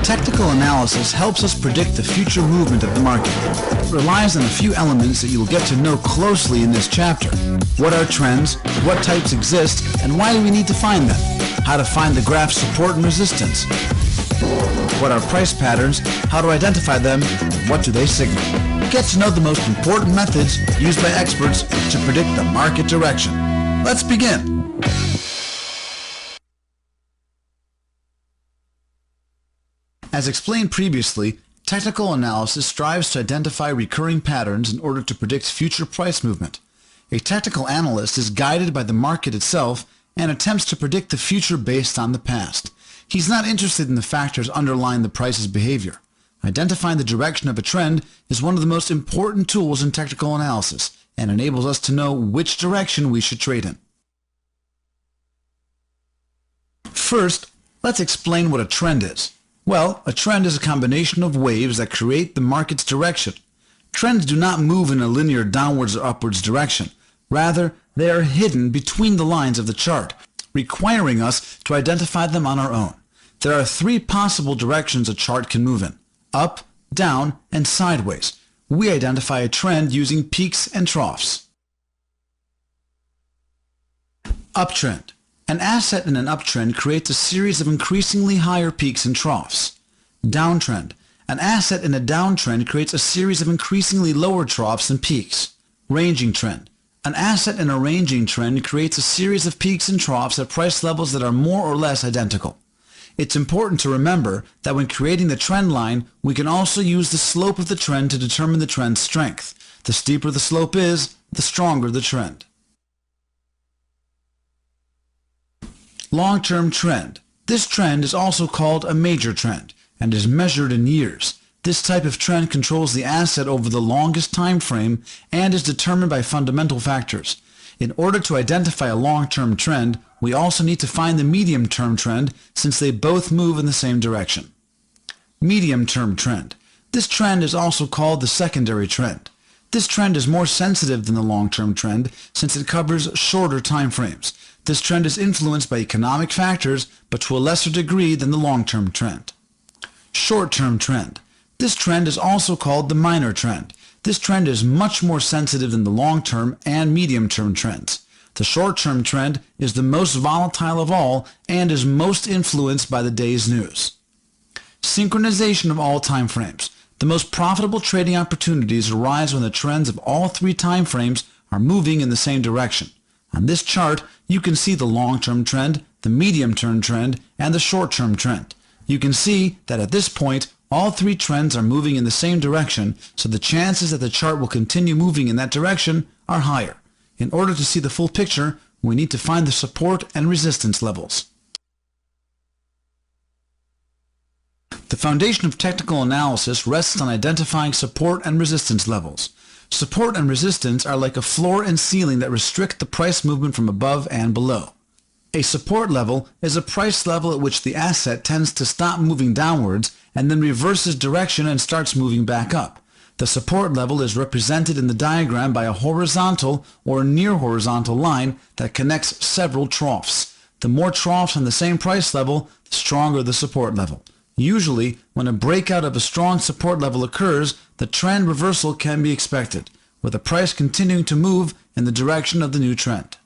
Technical analysis helps us predict the future movement of the market. It relies on a few elements that you will get to know closely in this chapter. What are trends, what types exist, and why do we need to find them? How to find the graph's support and resistance. What are price patterns, how to identify them, and what do they signal? Get to know the most important methods used by experts to predict the market direction. Let's begin. As explained previously, technical analysis strives to identify recurring patterns in order to predict future price movement. A technical analyst is guided by the market itself and attempts to predict the future based on the past. He's not interested in the factors underlying the price's behavior. Identifying the direction of a trend is one of the most important tools in technical analysis and enables us to know which direction we should trade in. First, let's explain what a trend is. Well, a trend is a combination of waves that create the market's direction. Trends do not move in a linear downwards or upwards direction. Rather, they are hidden between the lines of the chart, requiring us to identify them on our own. There are three possible directions a chart can move in: up, down, and sideways. We identify a trend using peaks and troughs. Uptrend. An asset in an uptrend creates a series of increasingly higher peaks and troughs. Downtrend. An asset in a downtrend creates a series of increasingly lower troughs and peaks. Ranging trend. An asset in a ranging trend creates a series of peaks and troughs at price levels that are more or less identical. It's important to remember that when creating the trend line, we can also use the slope of the trend to determine the trend's strength. The steeper the slope is, the stronger the trend. Long-term trend. This trend is also called a major trend and is measured in years. This type of trend controls the asset over the longest time frame and is determined by fundamental factors. In order to identify a long-term trend, we also need to find the medium-term trend since they both move in the same direction. Medium-term trend. This trend is also called the secondary trend. This trend is more sensitive than the long-term trend since it covers shorter time frames. This trend is influenced by economic factors, but to a lesser degree than the long-term trend. Short-term trend. This trend is also called the minor trend. This trend is much more sensitive than the long-term and medium-term trends. The short-term trend is the most volatile of all and is most influenced by the day's news. Synchronization of all time frames. The most profitable trading opportunities arise when the trends of all three time frames are moving in the same direction. On this chart, you can see the long-term trend, the medium-term trend, and the short-term trend. You can see that at this point, all three trends are moving in the same direction, so the chances that the chart will continue moving in that direction are higher. In order to see the full picture, we need to find the support and resistance levels. The foundation of technical analysis rests on identifying support and resistance levels. Support and resistance are like a floor and ceiling that restrict the price movement from above and below. A support level is a price level at which the asset tends to stop moving downwards and then reverses direction and starts moving back up. The support level is represented in the diagram by a horizontal or near horizontal line that connects several troughs. The more troughs on the same price level, the stronger the support level. Usually, when a breakout of a strong support level occurs, the trend reversal can be expected, with the price continuing to move in the direction of the new trend.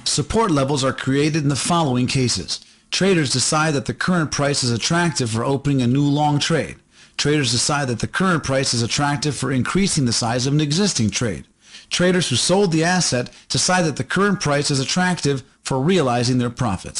Support levels are created in the following cases. Traders decide that the current price is attractive for opening a new long trade. Traders decide that the current price is attractive for increasing the size of an existing trade. Traders who sold the asset decide that the current price is attractive for realizing their profits.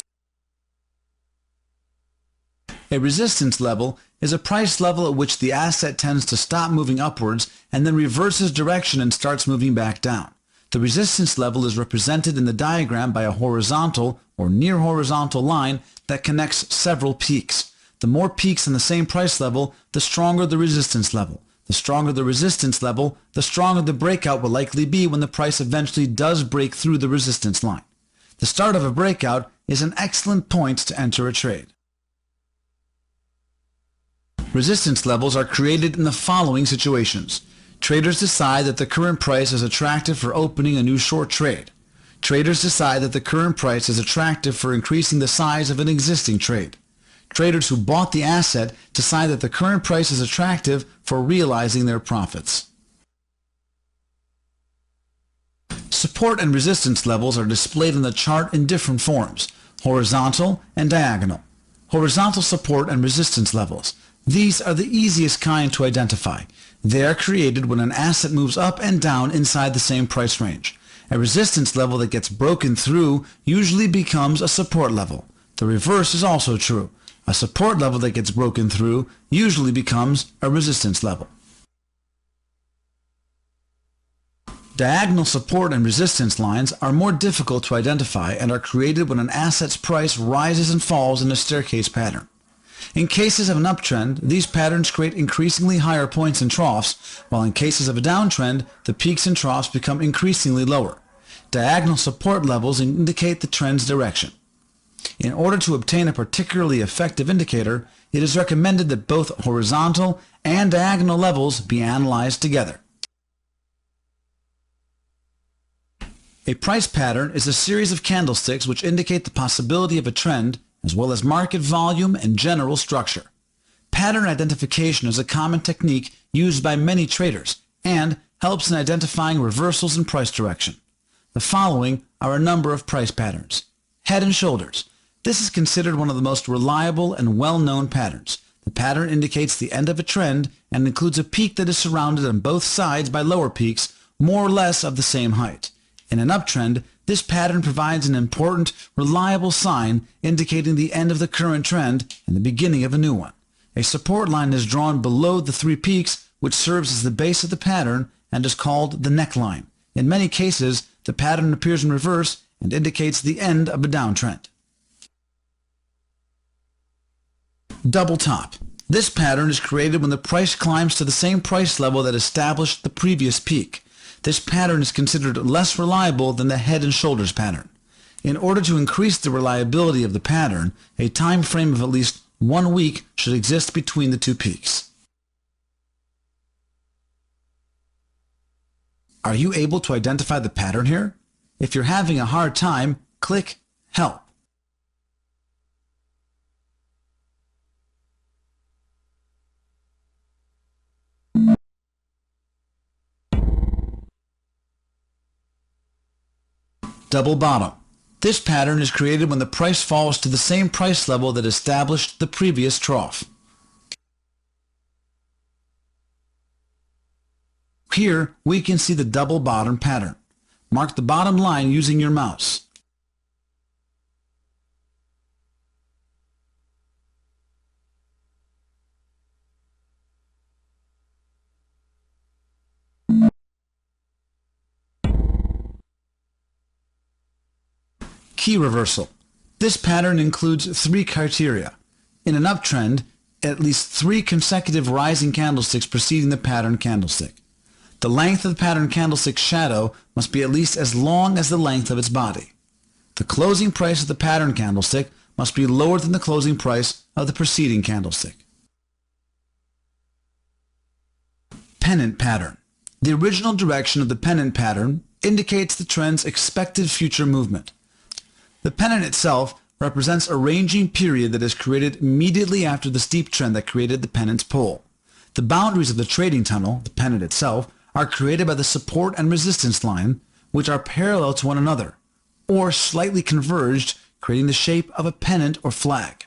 A resistance level is a price level at which the asset tends to stop moving upwards and then reverses direction and starts moving back down. The resistance level is represented in the diagram by a horizontal or near horizontal line that connects several peaks. The more peaks on the same price level, the stronger the resistance level. The stronger the resistance level, the stronger the breakout will likely be when the price eventually does break through the resistance line. The start of a breakout is an excellent point to enter a trade. Resistance levels are created in the following situations. Traders decide that the current price is attractive for opening a new short trade. Traders decide that the current price is attractive for increasing the size of an existing trade. Traders who bought the asset decide that the current price is attractive for realizing their profits. Support and resistance levels are displayed on the chart in different forms: horizontal and diagonal. Horizontal support and resistance levels. These are the easiest kind to identify. They are created when an asset moves up and down inside the same price range. A resistance level that gets broken through usually becomes a support level. The reverse is also true. A support level that gets broken through usually becomes a resistance level. Diagonal support and resistance lines are more difficult to identify and are created when an asset's price rises and falls in a staircase pattern. In cases of an uptrend, these patterns create increasingly higher points and troughs, while in cases of a downtrend, the peaks and troughs become increasingly lower. Diagonal support levels indicate the trend's direction. In order to obtain a particularly effective indicator, it is recommended that both horizontal and diagonal levels be analyzed together. A price pattern is a series of candlesticks which indicate the possibility of a trend, as well as market volume and general structure. Pattern identification is a common technique used by many traders and helps in identifying reversals in price direction. The following are a number of price patterns. Head and shoulders. This is considered one of the most reliable and well-known patterns. The pattern indicates the end of a trend and includes a peak that is surrounded on both sides by lower peaks, more or less of the same height. In an uptrend, this pattern provides an important, reliable sign indicating the end of the current trend and the beginning of a new one. A support line is drawn below the three peaks, which serves as the base of the pattern and is called the neckline. In many cases, the pattern appears in reverse and indicates the end of a downtrend. Double top. This pattern is created when the price climbs to the same price level that established the previous peak. This pattern is considered less reliable than the head and shoulders pattern. In order to increase the reliability of the pattern, a time frame of at least 1 week should exist between the two peaks. Are you able to identify the pattern here? If you're having a hard time, click Help. Double bottom. This pattern is created when the price falls to the same price level that established the previous trough. Here, we can see the double bottom pattern. Mark the bottom line using your mouse. Key reversal. This pattern includes 3 criteria. In an uptrend, at least 3 consecutive rising candlesticks preceding the pattern candlestick. The length of the pattern candlestick's shadow must be at least as long as the length of its body. The closing price of the pattern candlestick must be lower than the closing price of the preceding candlestick. Pennant pattern. The original direction of the pennant pattern indicates the trend's expected future movement. The pennant itself represents a ranging period that is created immediately after the steep trend that created the pennant's pole. The boundaries of the trading tunnel, the pennant itself, are created by the support and resistance line, which are parallel to one another, or slightly converged, creating the shape of a pennant or flag.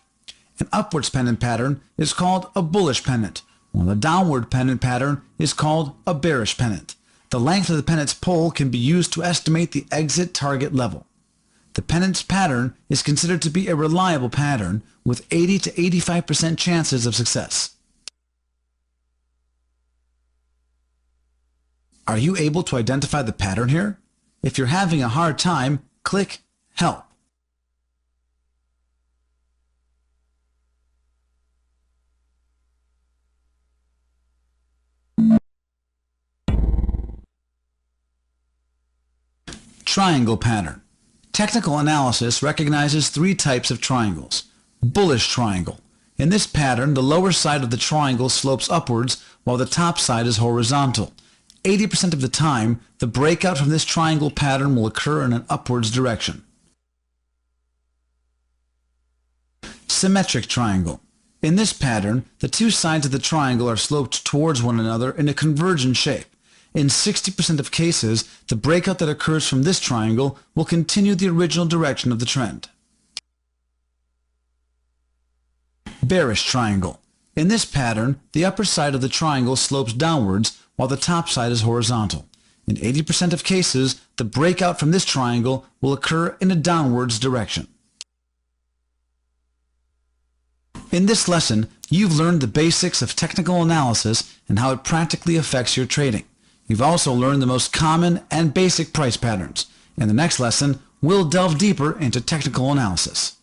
An upwards pennant pattern is called a bullish pennant, while a downward pennant pattern is called a bearish pennant. The length of the pennant's pole can be used to estimate the exit target level. The pennant's pattern is considered to be a reliable pattern with 80 to 85% chances of success. Are you able to identify the pattern here? If you're having a hard time, click Help. Triangle pattern. Technical analysis recognizes 3 types of triangles. Bullish triangle. In this pattern, the lower side of the triangle slopes upwards while the top side is horizontal. 80% of the time, the breakout from this triangle pattern will occur in an upwards direction. Symmetric triangle. In this pattern, the two sides of the triangle are sloped towards one another in a convergent shape. In 60% of cases, the breakout that occurs from this triangle will continue the original direction of the trend. Bearish triangle. In this pattern, the upper side of the triangle slopes downwards while the top side is horizontal. In 80% of cases, the breakout from this triangle will occur in a downwards direction. In this lesson, you've learned the basics of technical analysis and how it practically affects your trading. You've also learned the most common and basic price patterns. In the next lesson, we'll delve deeper into technical analysis.